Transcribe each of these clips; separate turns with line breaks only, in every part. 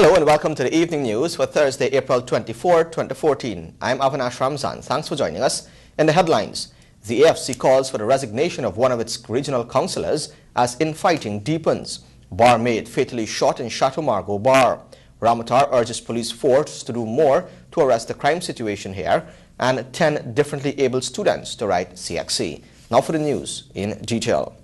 Hello and welcome to the evening news for Thursday, April 24, 2014. I'm Avinash Ramzan. Thanks for joining us. In the headlines, the AFC calls for the resignation of one of its regional councillors as infighting deepens. Barmaid fatally shot in Chateau Margaux bar. Ramatar urges police force to do more to arrest the crime situation here, and 10 differently abled students to write CXC. Now for the news in detail.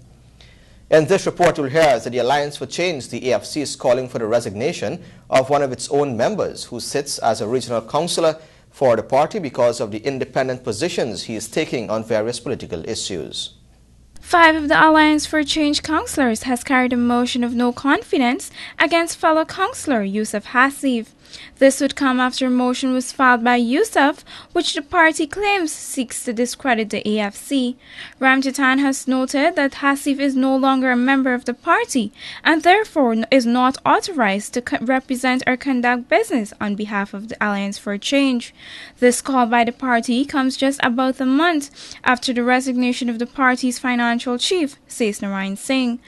In this report, you'll hear that the Alliance for Change, the AFC, is calling for the resignation of one of its own members who sits as a regional councillor for the party because of the independent positions he is taking on various political issues.
5 of the Alliance for Change councillors has carried a motion of no confidence against fellow councillor Yusuf Hasif. This would come after a motion was filed by Yusuf, which the party claims seeks to discredit the AFC. Ramjatan has noted that Hasif is no longer a member of the party and therefore is not authorized to represent or conduct business on behalf of the Alliance for Change. This call by the party comes just about a month after the resignation of the party's financial chief, says Narayan Singh.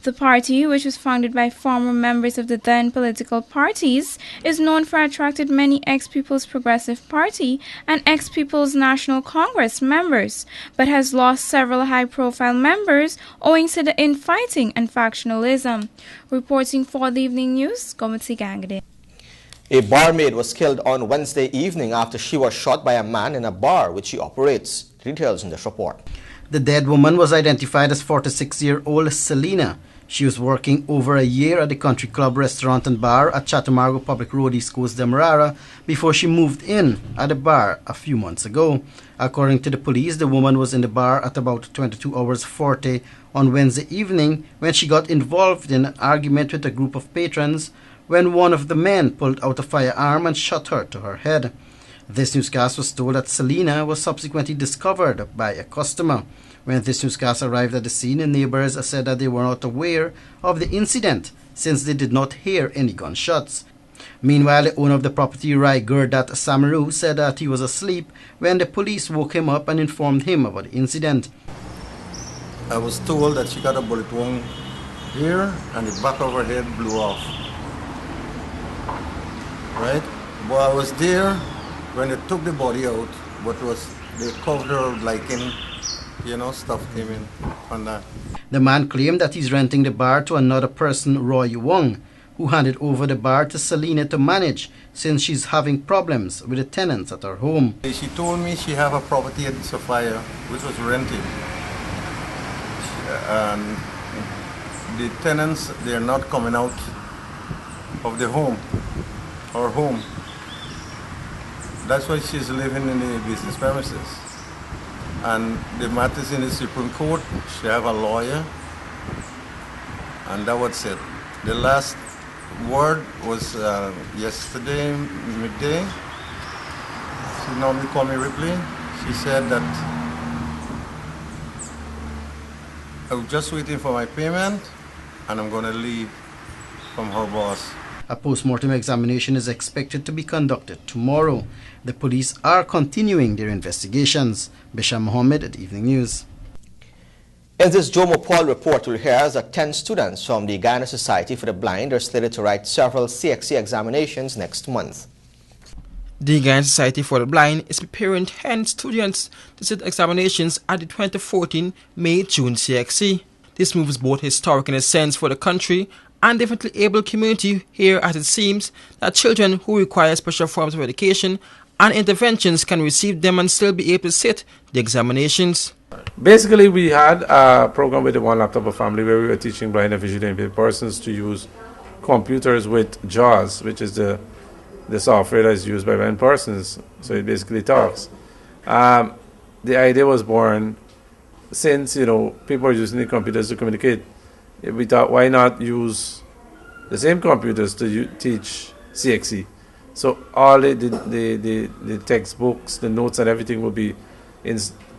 The party, which was founded by former members of the then political parties, is known for attracting many ex-People's Progressive Party and ex-People's National Congress members, but has lost several high-profile members owing to the infighting and factionalism. Reporting for the evening news, Gomati Gangade.
A barmaid was killed on Wednesday evening after she was shot by a man in a bar which she operates. Details in this report.
The dead woman was identified as 46-year-old Selena. She was working over a year at the Country Club restaurant and bar at Chateau Margaux Public Road, East Coast, Demerara, before she moved in at the bar a few months ago. According to the police, the woman was in the bar at about 22 hours 40 on Wednesday evening when she got involved in an argument with a group of patrons when one of the men pulled out a firearm and shot her to her head. This newscast was told that Selena was subsequently discovered by a customer. When this newscast arrived at the scene, the neighbors said that they were not aware of the incident since they did not hear any gunshots. Meanwhile, the owner of the property, Rai Gurdat Samaru, said that he was asleep when the police woke him up and informed him about the incident.
I was told that she got a bullet wound here and the back of her head blew off. Right? Well, I was there when they took the body out, they covered her like in, stuff came in on that.
The man claimed that he's renting the bar to another person, Roy Wong, who handed over the bar to Selena to manage since she's having problems with the tenants at her home.
She told me she have a property at Sophia which was rented. And the tenants, they're not coming out of the home, her home. That's why she's living in the business premises. And the matter is in the Supreme Court. She have a lawyer. And that was it. The last word was yesterday midday. She normally called me Ripley. She said that I was just waiting for my payment and I'm going to leave from her boss.
A post-mortem examination is expected to be conducted tomorrow. The police are continuing their investigations. Bisham Mohammed at Evening News.
In this Jomo Paul report, we'll hear that 10 students from the Guyana Society for the Blind are slated to write several CXC examinations next month.
The Guyana Society for the Blind is preparing 10 students to sit examinations at the 2014 May-June CXC. This move is both historic in a sense for the country and differently able community here, as it seems that children who require special forms of education and interventions can receive them and still be able to sit the examinations.
Basically, we had a program with the One Laptop a Family where we were teaching blind and visually impaired persons to use computers with JAWS, which is the software that is used by blind persons. So it basically talks. The idea was born since, people are using the computers to communicate. We thought, why not use the same computers to teach CXC? So all the textbooks, the notes and everything will be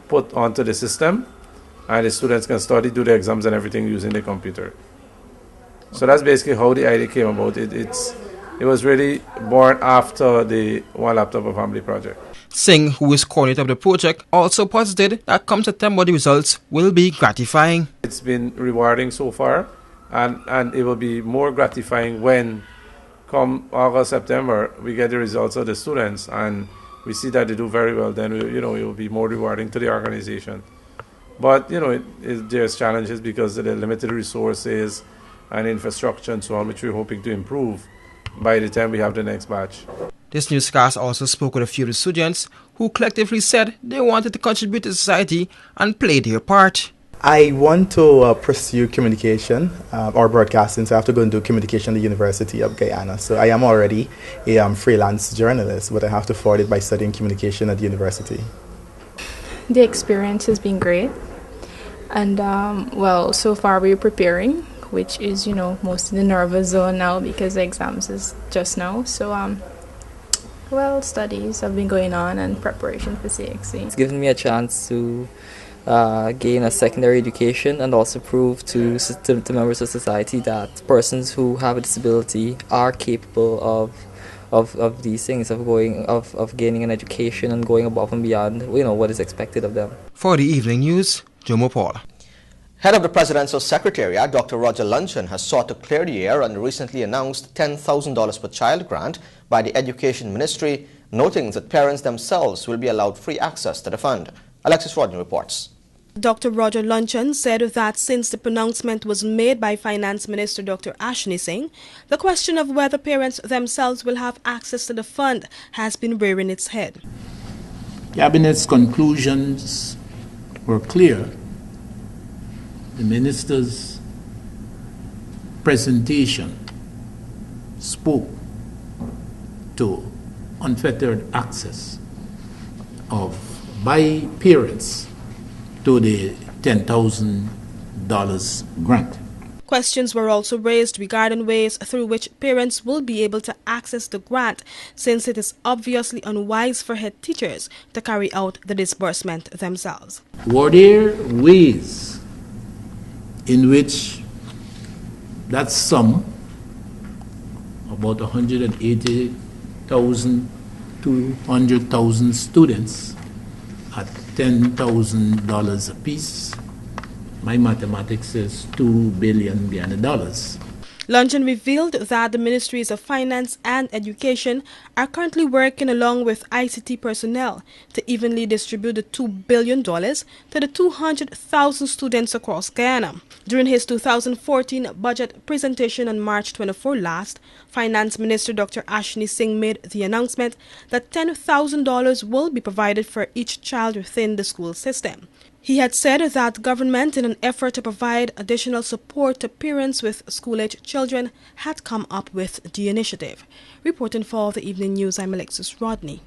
put onto the system, and the students can study, do the exams and everything using the computer. So that's basically how the idea came about. It was really born after the One Laptop a Family project.
Singh, who is coordinator of the project, also posited that come September the results will be gratifying.
It's been rewarding so far, and it will be more gratifying when come August, September, we get the results of the students and we see that they do very well, then it will be more rewarding to the organization. But there's challenges because of the limited resources and infrastructure and so on, which we're hoping to improve by the time we have the next batch.
This newscast also spoke with a few of the students who collectively said they wanted to contribute to society and play their part.
I want to pursue communication or broadcasting, so I have to go and do communication at the University of Guyana. So I am already a freelance journalist, but I have to forward it by studying communication at the university.
The experience has been great, and so far we're preparing, which is most in the nervous zone now because the exams is just now. So studies have been going on and preparation for CXC.
It's given me a chance to gain a secondary education and also prove to members of society that persons who have a disability are capable of these things, of gaining an education and going above and beyond what is expected of them.
For the evening news, Jomo Paul.
Head of the Presidential Secretariat, Dr. Roger Luncheon, has sought to clear the air on the recently announced $10,000 per child grant by the Education Ministry, noting that parents themselves will be allowed free access to the fund. Alexis Rodney reports.
Dr. Roger Luncheon said that since the pronouncement was made by Finance Minister Dr. Ashni Singh, the question of whether parents themselves will have access to the fund has been rearing its head.
Cabinet's conclusions were clear. The minister's presentation spoke to unfettered access by parents to the $10,000 grant.
Questions were also raised regarding ways through which parents will be able to access the grant, since it is obviously unwise for head teachers to carry out the disbursement themselves.
Were there ways in which that sum, about 180,000 to 100,000 students at $10,000 apiece, my mathematics says $2 billion Guyana.
Luncheon revealed that the Ministries of Finance and Education are currently working along with ICT personnel to evenly distribute the $2 billion to the 200,000 students across Guyana. During his 2014 budget presentation on March 24 last, Finance Minister Dr. Ashni Singh made the announcement that $10,000 will be provided for each child within the school system. He had said that government, in an effort to provide additional support to parents with school-age children, had come up with the initiative. Reporting for the Evening News, I'm Alexis Rodney.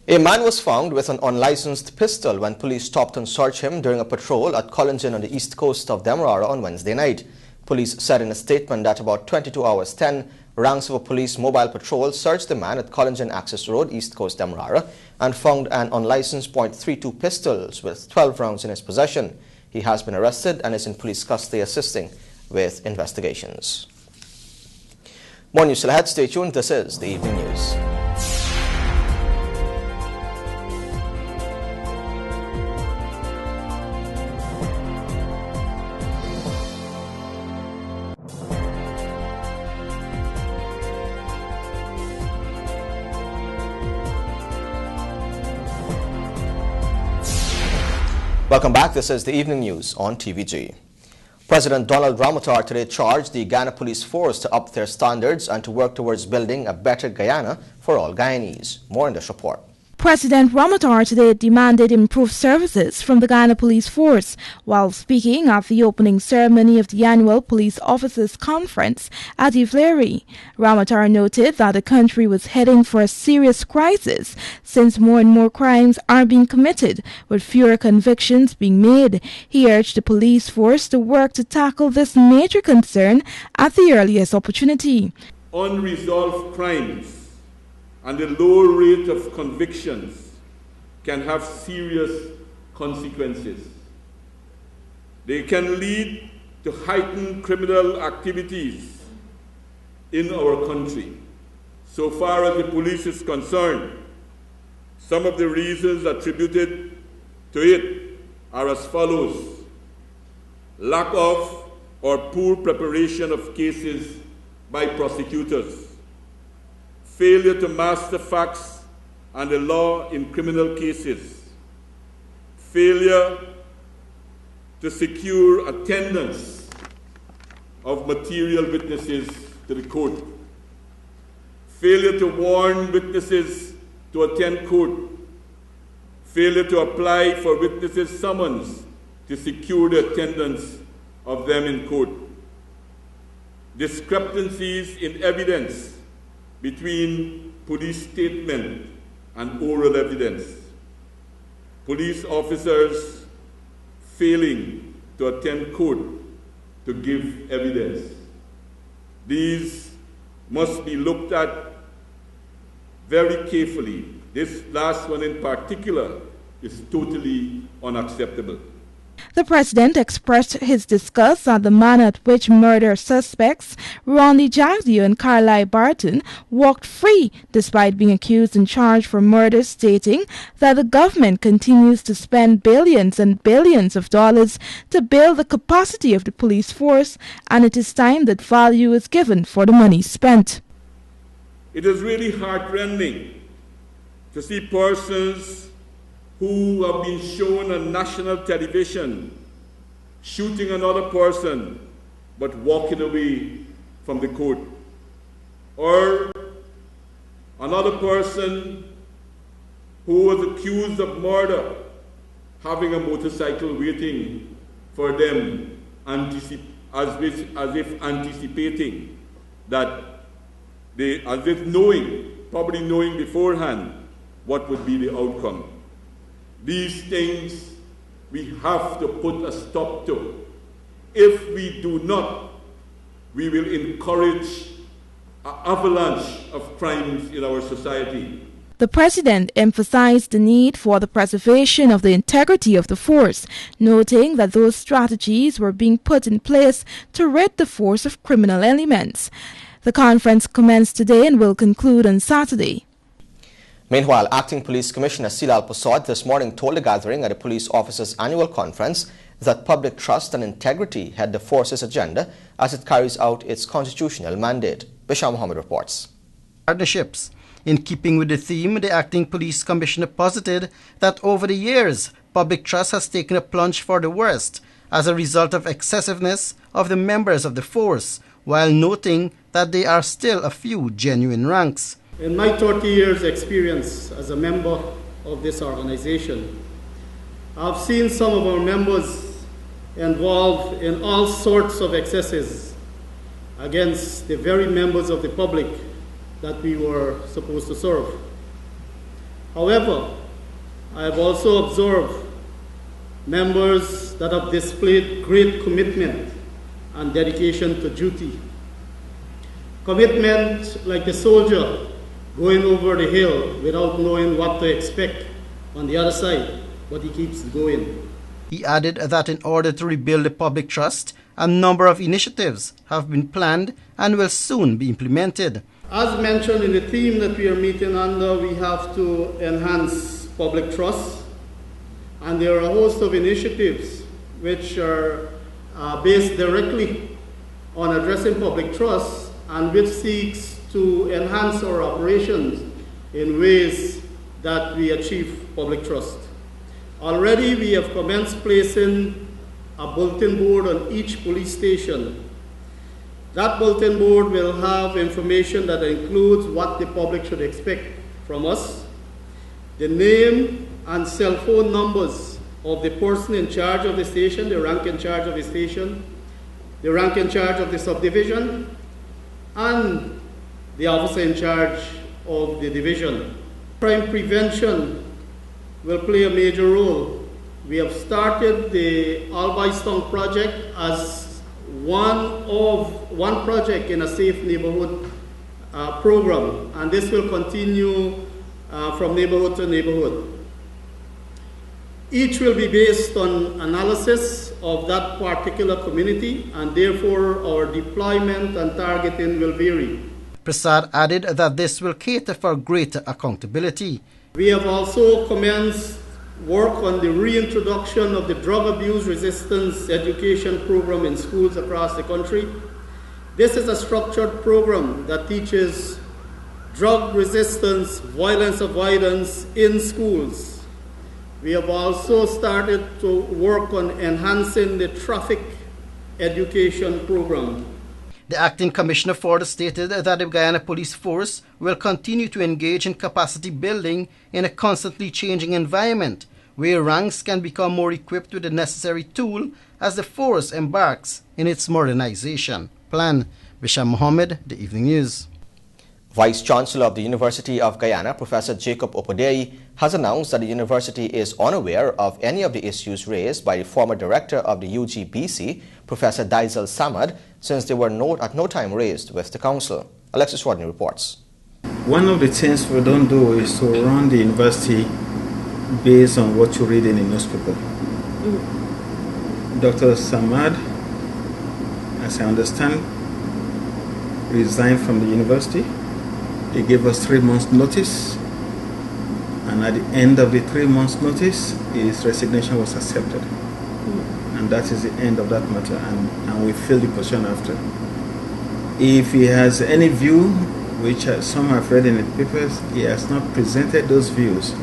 A man was found with an unlicensed pistol when police stopped and searched him during a patrol at Collingen on the east coast of Demerara on Wednesday night. Police said in a statement that about 22 hours 10, ranks of a police mobile patrol searched the man at Collingen Access Road, East Coast Demerara, and found an unlicensed .32 pistols with 12 rounds in his possession. He has been arrested and is in police custody assisting with investigations. More news still ahead. Stay tuned. This is the Evening News. Welcome back. This is the Evening News on TVG. President Donald Ramotar today charged the Guyana Police Force to up their standards and to work towards building a better Guyana for all Guyanese. More in this report.
President Ramotar today demanded improved services from the Guyana Police Force while speaking at the opening ceremony of the annual Police Officers Conference at Ivlery. Ramotar noted that the country was heading for a serious crisis since more and more crimes are being committed, with fewer convictions being made. He urged the police force to work to tackle this major concern at the earliest opportunity.
Unresolved crimes and the low rate of convictions can have serious consequences. They can lead to heightened criminal activities in our country. So far as the police is concerned, some of the reasons attributed to it are as follows: lack of or poor preparation of cases by prosecutors, failure to master facts and the law in criminal cases, failure to secure attendance of material witnesses to the court, failure to warn witnesses to attend court, failure to apply for witnesses' summons to secure the attendance of them in court, discrepancies in evidence between police statement and oral evidence, police officers failing to attend court to give evidence. These must be looked at very carefully. This last one in particular is totally unacceptable.
The president expressed his disgust at the manner at which murder suspects Ronnie Jagdeo and Carlisle Barton walked free despite being accused and charged for murder, stating that the government continues to spend billions and billions of dollars to build the capacity of the police force, and it is time that value is given for the money spent.
It is really heartrending to see persons who have been shown on national television shooting another person but walking away from the court, or another person who was accused of murder having a motorcycle waiting for them as if anticipating that as if probably knowing beforehand what would be the outcome. These things we have to put a stop to. If we do not, we will encourage an avalanche of crimes in our society.
The president emphasized the need for the preservation of the integrity of the force, noting that those strategies were being put in place to rid the force of criminal elements. The conference commenced today and will conclude on Saturday.
Meanwhile, Acting Police Commissioner Silal Pusod this morning told the gathering at the police officers' annual conference that public trust and integrity head the force's agenda as it carries out its constitutional mandate. Bishar Mohammed reports.
Partnerships. In keeping with the theme, the Acting Police Commissioner posited that over the years, public trust has taken a plunge for the worst as a result of excessiveness of the members of the force, while noting that there are still a few genuine ranks.
In my 30 years experience as a member of this organization, I've seen some of our members involved in all sorts of excesses against the very members of the public that we were supposed to serve. However, I have also observed members that have displayed great commitment and dedication to duty. Commitment like the soldier going over the hill without knowing what to expect on the other side, but he keeps going.
He added that in order to rebuild the public trust, a number of initiatives have been planned and will soon be implemented.
As mentioned in the theme that we are meeting under, we have to enhance public trust, and there are a host of initiatives which are based directly on addressing public trust and which seeks to enhance our operations in ways that we achieve public trust. Already we have commenced placing a bulletin board on each police station. That bulletin board will have information that includes what the public should expect from us, the name and cell phone numbers of the person in charge of the station, the rank in charge of the station, the rank in charge of the subdivision, and the officer in charge of the division. Crime prevention will play a major role. We have started the Albistown project as one project in a safe neighborhood program, and this will continue from neighborhood to neighborhood. Each will be based on analysis of that particular community, and therefore our deployment and targeting will vary.
Prasad added that this will cater for greater accountability.
We have also commenced work on the reintroduction of the drug abuse resistance education program in schools across the country. This is a structured program that teaches drug resistance, violence avoidance in schools. We have also started to work on enhancing the traffic education program.
The acting commissioner for the stated that the Guyana Police Force will continue to engage in capacity building in a constantly changing environment, where ranks can become more equipped with the necessary tool as the force embarks in its modernization plan. Bisham Mohammed, The Evening News.
Vice-Chancellor of the University of Guyana, Professor Jacob Opodeyi, has announced that the university is unaware of any of the issues raised by the former director of the UGBC, Professor Daisel Samad, since they were at no time raised with the council. Alexis Rodney reports.
One of the things we don't do is to run the university based on what you read in the newspaper. Dr. Samad, as I understand, resigned from the university. He gave us 3 months notice, and at the end of the 3 months notice, his resignation was accepted. And that is the end of that matter, and we fill the position after. If he has any view, which some have read in the papers, he has not presented those views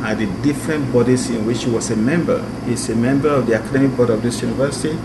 at the different bodies in which he was a member. He's a member of the academic board of this university,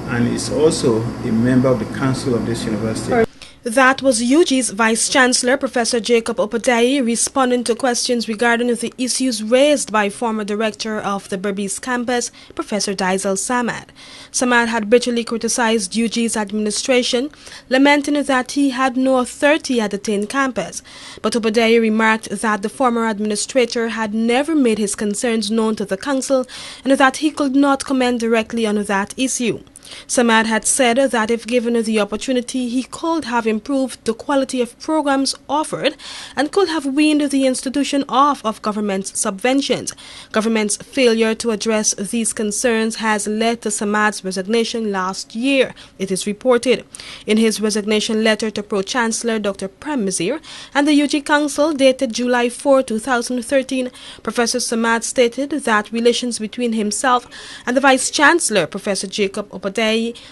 and is also a member of the council of this university.
That was UG's Vice-Chancellor, Professor Jacob Opodeyi, responding to questions regarding the issues raised by former director of the Berbice campus, Professor Daisel Samad. Samad had bitterly criticized UG's administration, lamenting that he had no authority at the Tain campus. But Opodeyi remarked that the former administrator had never made his concerns known to the council and that he could not comment directly on that issue. Samad had said that if given the opportunity, he could have improved the quality of programs offered and could have weaned the institution off of government's subventions. Government's failure to address these concerns has led to Samad's resignation last year, it is reported. In his resignation letter to Pro-Chancellor Dr. Prem Mizir and the UG Council dated July 4, 2013, Professor Samad stated that relations between himself and the Vice-Chancellor, Professor Jacob Opodeyi,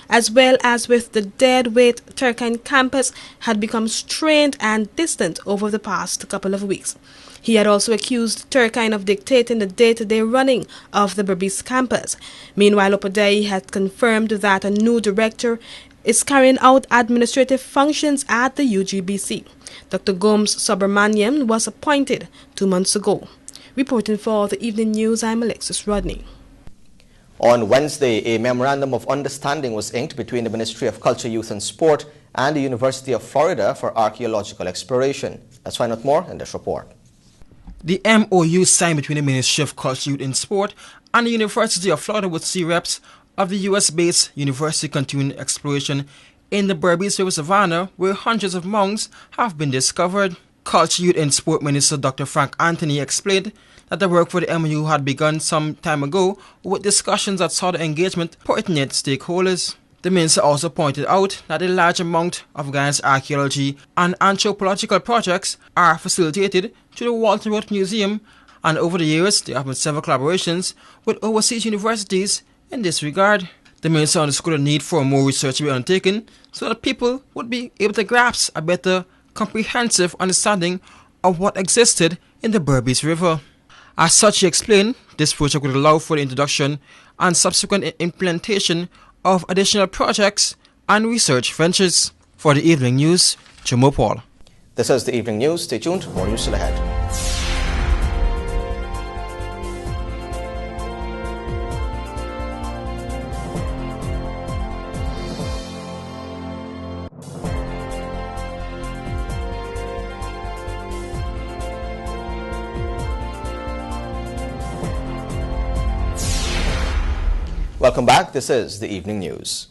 as well as with the deadweight Turkine campus, had become strained and distant over the past couple of weeks. He had also accused Turkine of dictating the day-to-day running of the Berbice campus. Meanwhile, Opodeyi had confirmed that a new director is carrying out administrative functions at the UGBC. Dr. Gomes Subramaniam was appointed 2 months ago. Reporting for the Evening News, I'm Alexis Rodney.
On Wednesday, a memorandum of understanding was inked between the Ministry of Culture, Youth and Sport and the University of Florida for archaeological exploration. Let's find out more in this report.
The MOU signed between the Ministry of Culture, Youth and Sport and the University of Florida would see reps of the U.S.-based university continuing exploration in the Berbice River Savannah, where hundreds of mounds have been discovered. Culture, Youth and Sport Minister Dr. Frank Anthony explained that the work for the MOU had begun some time ago with discussions that saw the engagement pertinent stakeholders. The minister also pointed out that a large amount of Guyana's archaeology and anthropological projects are facilitated through the Walter Roth Museum, and over the years there have been several collaborations with overseas universities in this regard. The minister underscored the need for more research to be undertaken so that people would be able to grasp a better comprehensive understanding of what existed in the Berbice River. As such, he explained, this project would allow for the introduction and subsequent implementation of additional projects and research ventures. For the Evening News, Jomo Paul.
This is the Evening News. Stay tuned. More news still ahead. Welcome back. This is the Evening News.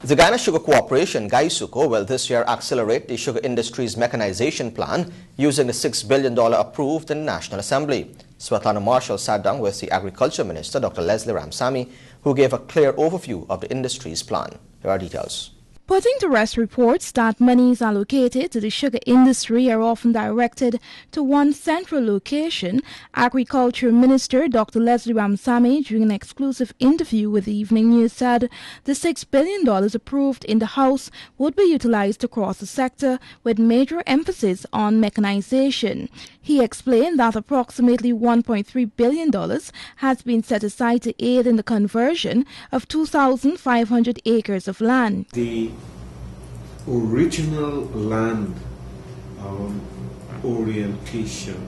The Guyana Sugar Corporation, GAISUCO, will this year accelerate the sugar industry's mechanization plan using the $6 billion approved in the National Assembly. Svetlana Marshall sat down with the Agriculture Minister, Dr. Leslie Ramsamy, who gave a clear overview of the industry's plan. Here are details.
Putting to rest reports that monies allocated to the sugar industry are often directed to one central location, Agriculture Minister Dr. Leslie Ramsamy, during an exclusive interview with the Evening News, said the $6 billion approved in the House would be utilized across the sector with major emphasis on mechanization. He explained that approximately $1.3 billion has been set aside to aid in the conversion of 2,500 acres of land.
The original land orientation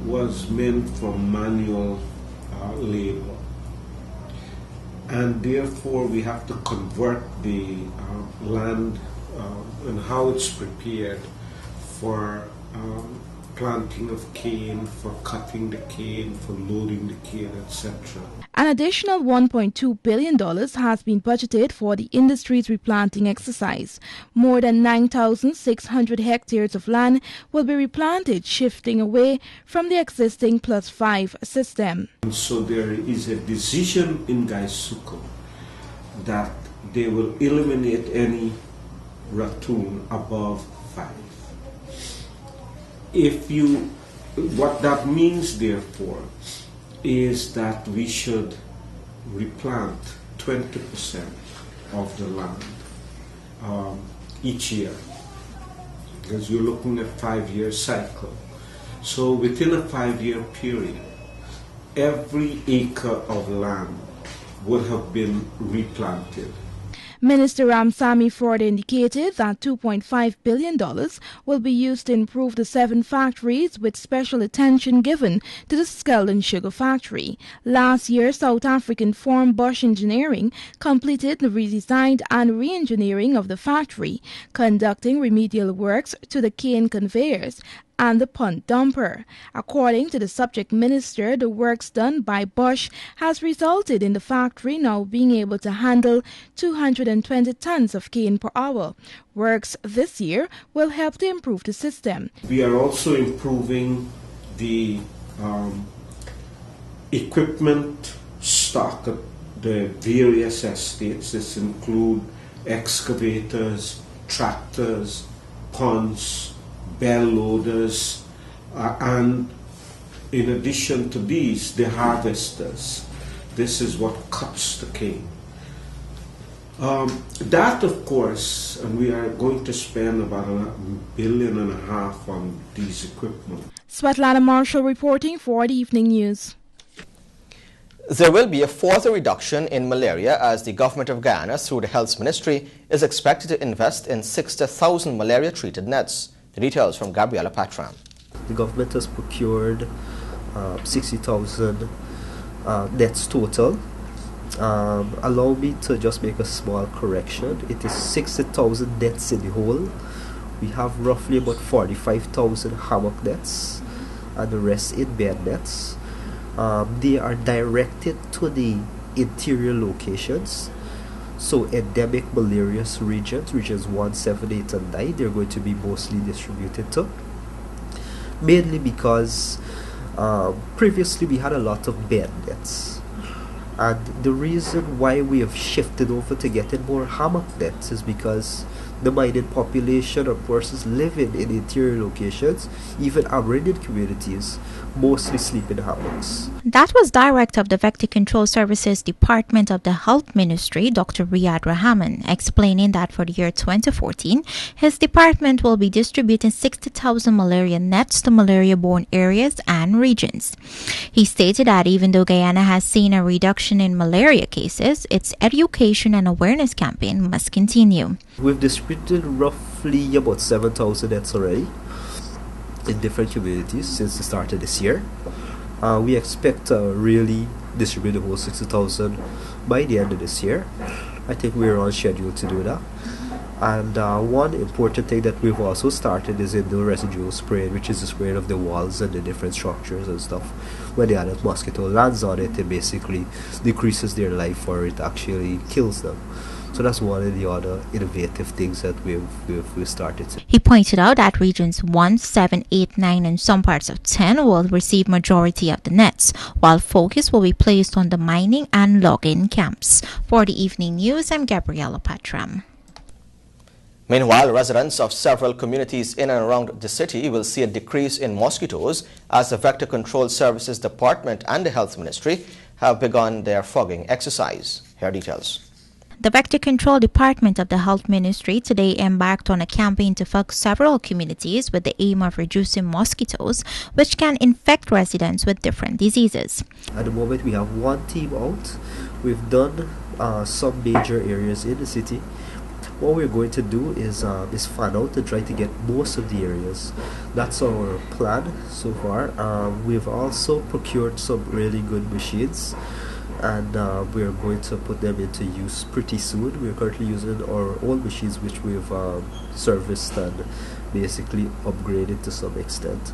was meant for manual labor, and therefore we have to convert the land and how it's prepared for planting of cane, for cutting the cane, for loading the cane, etc.
An additional $1.2 billion has been budgeted for the industry's replanting exercise. More than 9,600 hectares of land will be replanted, shifting away from the existing +5 system.
And so there is a decision in Gaisuku that they will eliminate any ratoon above 5. What that means, therefore, is that we should replant 20% of the land each year, because you're looking at a 5-year cycle. So within a 5-year period, every acre of land would have been replanted.
Minister Ramsamy further indicated that $2.5 billion will be used to improve the 7 factories, with special attention given to the Skeldon Sugar Factory. Last year, South African firm Bosch Engineering completed the redesign and re-engineering of the factory, conducting remedial works to the cane conveyors and the punt dumper. According to the subject minister, the works done by Bosch has resulted in the factory now being able to handle 220 tons of cane per hour. Works this year will help to improve the system.
We are also improving the equipment stock at the various estates. This include excavators, tractors, punts, bell loaders, and in addition to these, the harvesters. This is what cuts the cane. That, of course, and we are going to spend about $1.5 billion on these equipment.
Svetlana Marshall reporting for the Evening News.
There will be a further reduction in malaria as the government of Guyana, through the Health Ministry, is expected to invest in 60,000 malaria-treated nets. The details from Gabriela Patram.
The government has procured 60,000 nets total. Allow me to just make a small correction. It is 60,000 nets in the whole. We have roughly about 45,000 hammock nets and the rest in bed nets. They are directed to the interior locations. So endemic malaria regions, regions 1, 7, 8 and 9, they're going to be mostly distributed to. Mainly because previously we had a lot of bed nets. And the reason why we have shifted over to getting more hammock nets is because the mining population or persons living in interior locations, even abridged communities, mostly sleep in hammocks.
That was Director of the Vector Control Services Department of the Health Ministry, Dr. Riyad Rahman, explaining that for the year 2014, his department will be distributing 60,000 malaria nets to malaria-borne areas and regions. He stated that even though Guyana has seen a reduction in malaria cases, its education and awareness campaign must continue.
We've distributed roughly about 7,000 nets already in different communities since the start of this year. We expect to really distribute the whole 60,000 by the end of this year. I think we're on schedule to do that. And one important thing that we've also started is in the residual spraying, which is the spraying of the walls and the different structures and stuff. When the adult mosquito lands on it, it basically decreases their life, or it actually kills them. So that's one of the other innovative things that we've started.
He pointed out that regions 1, 7, 8, 9 and some parts of 10 will receive majority of the nets, while focus will be placed on the mining and logging camps. For the Evening News, I'm Gabriela Patram.
Meanwhile, residents of several communities in and around the city will see a decrease in mosquitoes as the Vector Control Services Department and the Health Ministry have begun their fogging exercise. Here are details.
The Vector Control Department of the Health Ministry today embarked on a campaign to fog several communities with the aim of reducing mosquitoes, which can infect residents with different diseases.
At the moment, we have one team out. We've done some major areas in the city. What we're going to do is fan out and try to get most of the areas. That's our plan so far. We've also procured some really good machines, and we're going to put them into use pretty soon. We're currently using our old machines, which we've serviced and basically upgraded to some extent.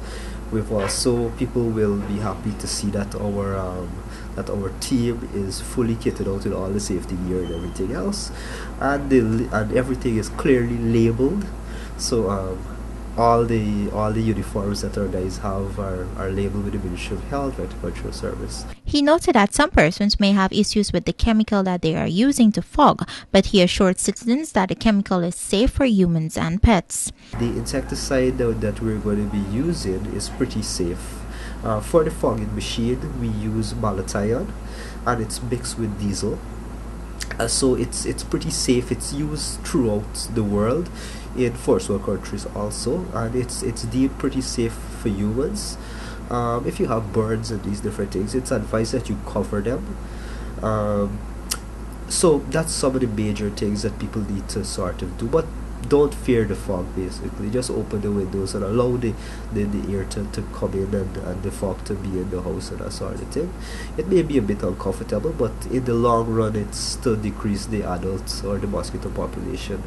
We've also, people will be happy to see that our team is fully kitted out with all the safety gear and everything else, and everything is clearly labeled. So all the uniforms that our guys have are labeled with the Ministry of Health, Vector Control Service.
He noted that some persons may have issues with the chemical that they are using to fog, but he assured citizens that the chemical is safe for humans and pets.
The insecticide that we're going to be using is pretty safe. For the fogging machine, we use malathion, and it's mixed with diesel. So it's pretty safe. It's used throughout the world, in first world countries also, and it's deemed pretty safe for humans. If you have birds and these different things, it's advised that you cover them. So that's some of the major things that people need to sort of do. But don't fear the fog, basically. Just open the windows and allow the air to come in and the fog to be in the house and that sort of thing. It may be a bit uncomfortable, but in the long run, it's to decrease the adults or the mosquito population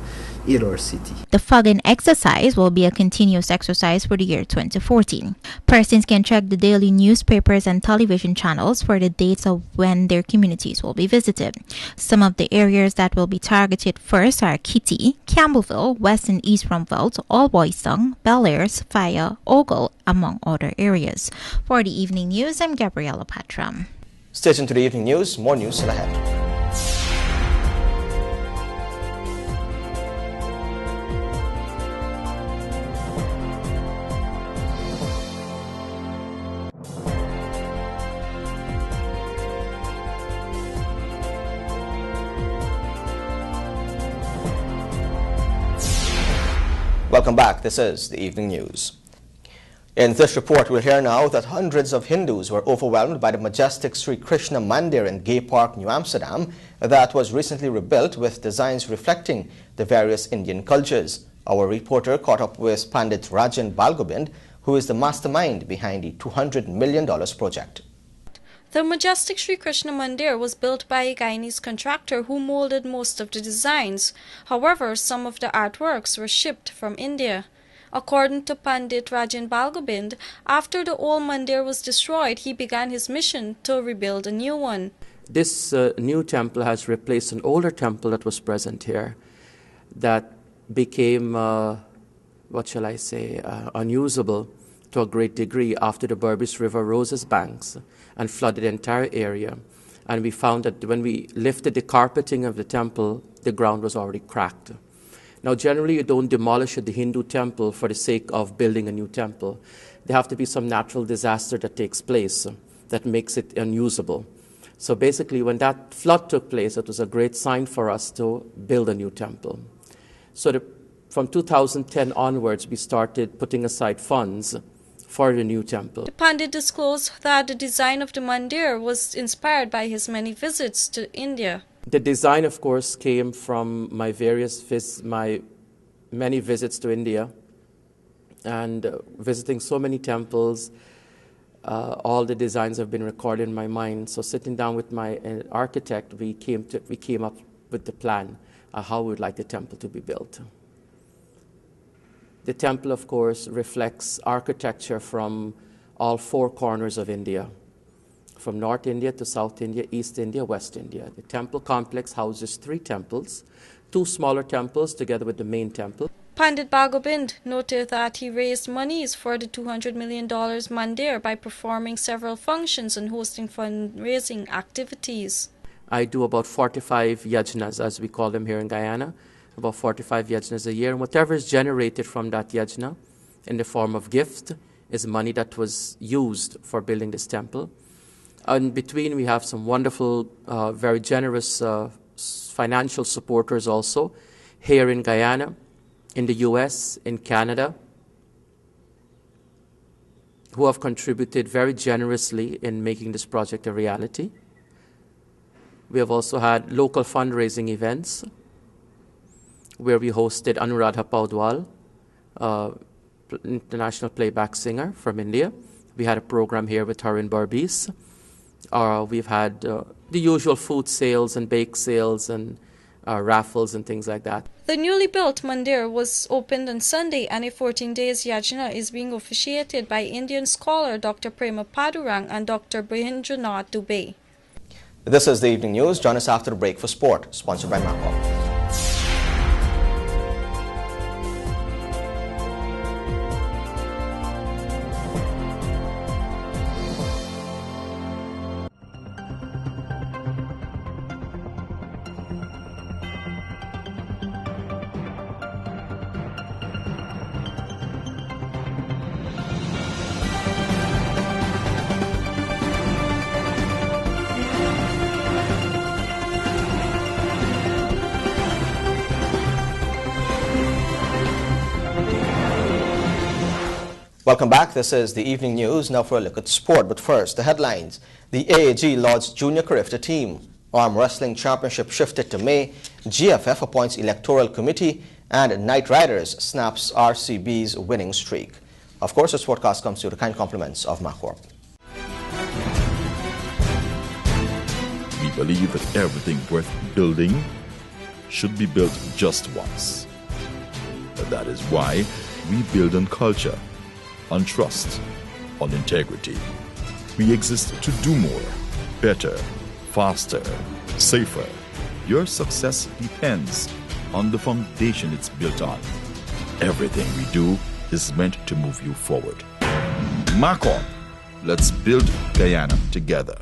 in our city.
The fogging exercise will be a continuous exercise for the year 2014. Persons can check the daily newspapers and television channels for the dates of when their communities will be visited. Some of the areas that will be targeted first are Kitty, Campbellville, West and East Rumvelt, Allboyston, Bellairs, Fire, Ogle, among other areas. For the evening news, I'm Gabriella Patram.
Stay tuned to the evening news. More news still ahead. Welcome back. This is the evening news. In this report, we'll hear now that hundreds of Hindus were overwhelmed by the majestic Sri Krishna Mandir in Gay Park, New Amsterdam, that was recently rebuilt with designs reflecting the various Indian cultures. Our reporter caught up with Pandit Rajan Balgobind, who is the mastermind behind the $200 million project.
The majestic Sri Krishna Mandir was built by a Guyanese contractor who molded most of the designs. However, some of the artworks were shipped from India. According to Pandit Rajan Balgobind, after the old mandir was destroyed, he began his mission to rebuild a new one.
This new temple has replaced an older temple that was present here that became, unusable to a great degree after the Berbice River rose its banks and flooded the entire area. And we found that when we lifted the carpeting of the temple, the ground was already cracked. Now, generally, you don't demolish the Hindu temple for the sake of building a new temple. There have to be some natural disaster that takes place that makes it unusable. So basically, when that flood took place, it was a great sign for us to build a new temple. So from 2010 onwards, we started putting aside funds for the new temple.
The Pandit disclosed that the design of the mandir was inspired by his many visits to India.
The design, of course, came from my many visits to India and visiting so many temples. All the designs have been recorded in my mind. So sitting down with my architect, we came up with the plan how we would like the temple to be built. The temple, of course, reflects architecture from all four corners of India, from North India to South India, East India, West India. The temple complex houses 3 temples, 2 smaller temples together with the main temple.
Pandit Balgobind noted that he raised monies for the $200 million mandir by performing several functions and hosting fundraising activities.
I do about 45 yajnas, as we call them here in Guyana, about 45 yajnas a year. And whatever is generated from that yajna in the form of gift is money that was used for building this temple. In between, we have some wonderful, very generous financial supporters also here in Guyana, in the US, in Canada, who have contributed very generously in making this project a reality. We have also had local fundraising events where we hosted Anuradha Paudwal, international playback singer from India. We had a program here with her in Berbice. We've had the usual food sales and bake sales and raffles and things like that.
The newly built mandir was opened on Sunday, and a 14 days yajna is being officiated by Indian scholar Dr. Prema Padurang and Dr. Bahindranath Dubey.
This is the evening news. Join us after the break for sport, sponsored by Macor. Welcome back. This is the evening news. Now for a look at sport. But first, the headlines. The AAG Lords Junior Carifta team. Arm Wrestling Championship shifted to May. GFF appoints electoral committee. And Knight Riders snaps RCB's winning streak. Of course, this podcast comes to you the kind compliments of Macor.
We believe that everything worth building should be built just once. That is why we build on culture, on trust, on integrity. We exist to do more, better, faster, safer. Your success depends on the foundation it's built on. Everything we do is meant to move you forward. Macor, let's build Guyana together.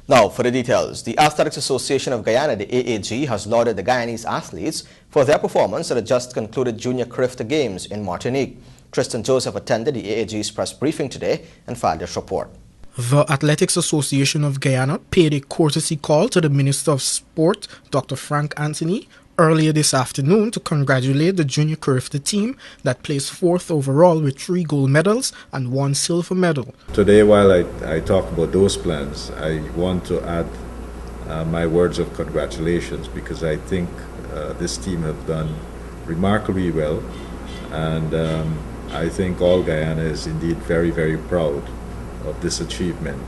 Now, for the details, the Athletics Association of Guyana, the AAG, has lauded the Guyanese athletes for their performance at the just concluded Junior Carifta Games in Martinique. Tristan Joseph attended the AAG's press briefing today and filed this report.
The Athletics Association of Guyana paid a courtesy call to the Minister of Sport, Dr. Frank Anthony, earlier this afternoon to congratulate the Junior Carifta team that placed 4th overall with 3 gold medals and 1 silver medal.
Today, while I talk about those plans, I want to add my words of congratulations, because I think this team have done remarkably well, and I think all Guyana is indeed very, very proud of this achievement.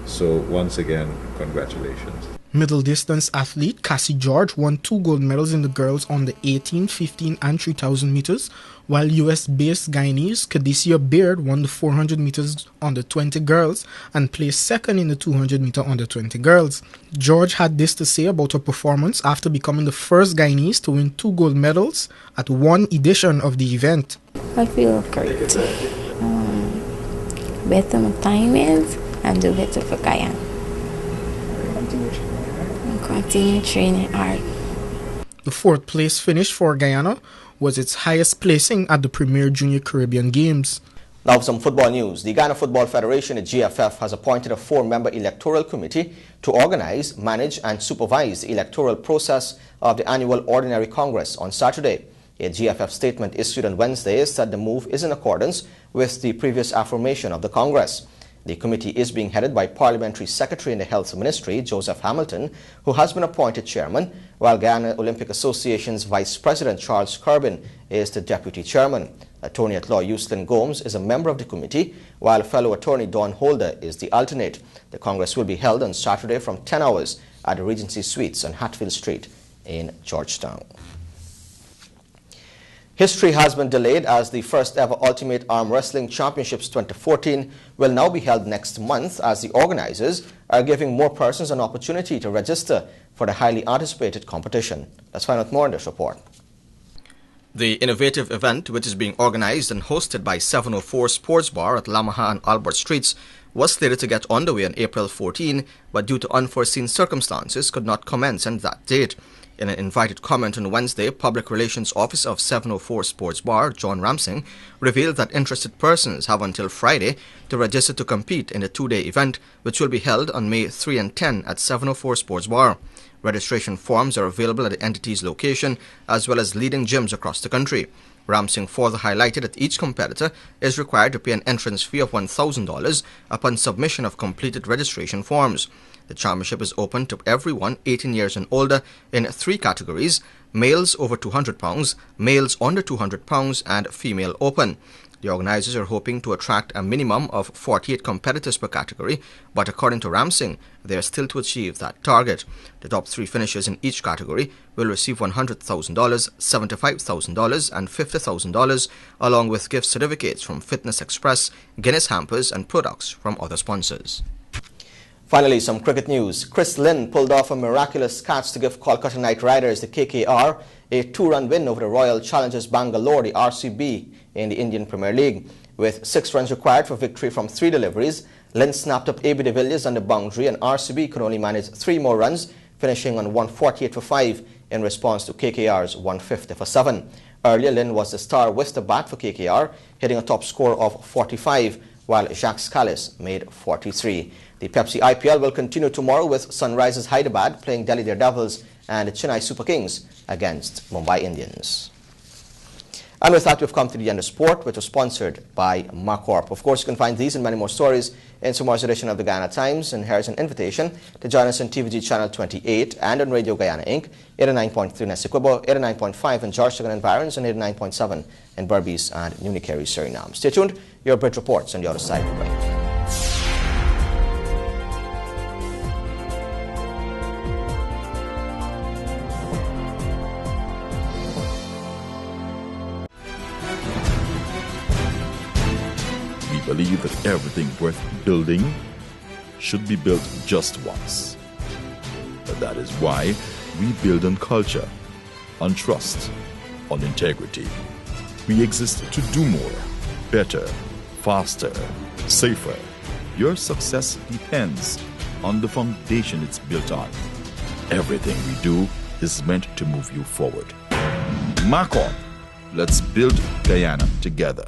So once again, congratulations.
Middle distance athlete Cassie George won 2 gold medals in the girls on the 18, 15 and 3,000 meters, while US-based Guyanese Cadicia Beard won the 400 meters on the 20 girls and placed second in the 200 meter on the 20 girls. George had this to say about her performance after becoming the first Guyanese to win 2 gold medals at one edition of the event.
I feel great. Better my time is and do better for Guyana. Continue training hard.
The 4th place finish for Guyana was its highest placing at the Premier Junior Caribbean Games.
Now for some football news. The Ghana Football Federation, the GFF, has appointed a 4-member electoral committee to organize, manage and supervise the electoral process of the annual Ordinary Congress on Saturday. A GFF statement issued on Wednesday said the move is in accordance with the previous affirmation of the Congress. The committee is being headed by Parliamentary Secretary in the Health Ministry, Joseph Hamilton, who has been appointed chairman, while Guyana Olympic Association's Vice President, Charles Corbin, is the deputy chairman. Attorney at law Yuslin Gomes is a member of the committee, while fellow attorney Dawn Holder is the alternate. The Congress will be held on Saturday from 10 hours at the Regency Suites on Hatfield Street in Georgetown. History has been delayed as the first ever Ultimate Arm Wrestling Championships 2014 will now be held next month, as the organizers are giving more persons an opportunity to register for the highly anticipated competition. Let's find out more in this report. The innovative event, which is being organized and hosted by 704 Sports Bar at Lamaha and Albert Streets, was slated to get underway on April 14, but due to unforeseen circumstances could not commence on that date. In an invited comment on Wednesday, Public Relations Officer of 704 Sports Bar, John Ramsing, revealed that interested persons have until Friday to register to compete in the two-day event, which will be held on May 3 and 10 at 704 Sports Bar. Registration forms are available at the entity's location, as well as leading gyms across the country. Ramsing further highlighted that each competitor is required to pay an entrance fee of $1,000 upon submission of completed registration forms. The championship is open to everyone 18 years and older in three categories: males over 200 pounds, males under 200 pounds, and female open. The organizers are hoping to attract a minimum of 48 competitors per category, but according to Ramsing, they are still to achieve that target. The top three finishers in each category will receive $100,000, $75,000, and $50,000, along with gift certificates from Fitness Express, Guinness hampers, and products from other sponsors. Finally, some cricket news. Chris Lynn pulled off a miraculous catch to give Kolkata Knight Riders, the KKR, a two-run win over the Royal Challengers Bangalore, the RCB, in the Indian Premier League. With 6 runs required for victory from 3 deliveries, Lynn snapped up AB de Villiers on the boundary, and RCB could only manage 3 more runs, finishing on 148 for 5 in response to KKR's 150 for 7. Earlier, Lynn was the star with the bat for KKR, hitting a top score of 45, while Jacques Scalise made 43. The Pepsi IPL will continue tomorrow with Sunrisers Hyderabad playing Delhi Daredevils and Chennai Super Kings against Mumbai Indians. And with that, we've come to the end of sport, which was sponsored by Marcorp. Of course, you can find these and many more stories in tomorrow's edition of the Guyana Times. And here's an invitation to join us on TVG Channel 28 and on Radio Guyana Inc., 89.3 in Essequibo, 89.5 in Georgetown and Barons, and 89.7 in Berbice and Unicary, Suriname. Stay tuned. Your Bridge reports on the other side of the break.
Believe that everything worth building should be built just once. But that is why we build on culture, on trust, on integrity. We exist to do more, better, faster, safer. Your success depends on the foundation it's built on. Everything we do is meant to move you forward. Marcorp, let's build Guyana together.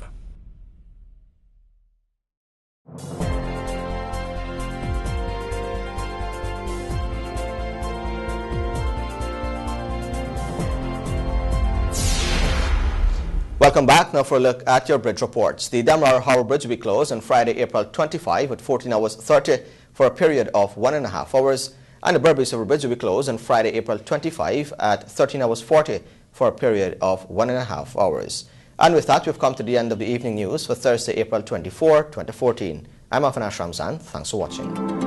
Welcome back. Now for a look at your bridge reports. The Demerara Harbour Bridge will be closed on Friday, April 25 at 14 hours 30 for a period of 1.5 hours. And the Berbice River Bridge will be closed on Friday, April 25 at 13 hours 40 for a period of 1.5 hours. And with that, we've come to the end of the evening news for Thursday, April 24, 2014. I'm Afanash Ramzan. Thanks for watching.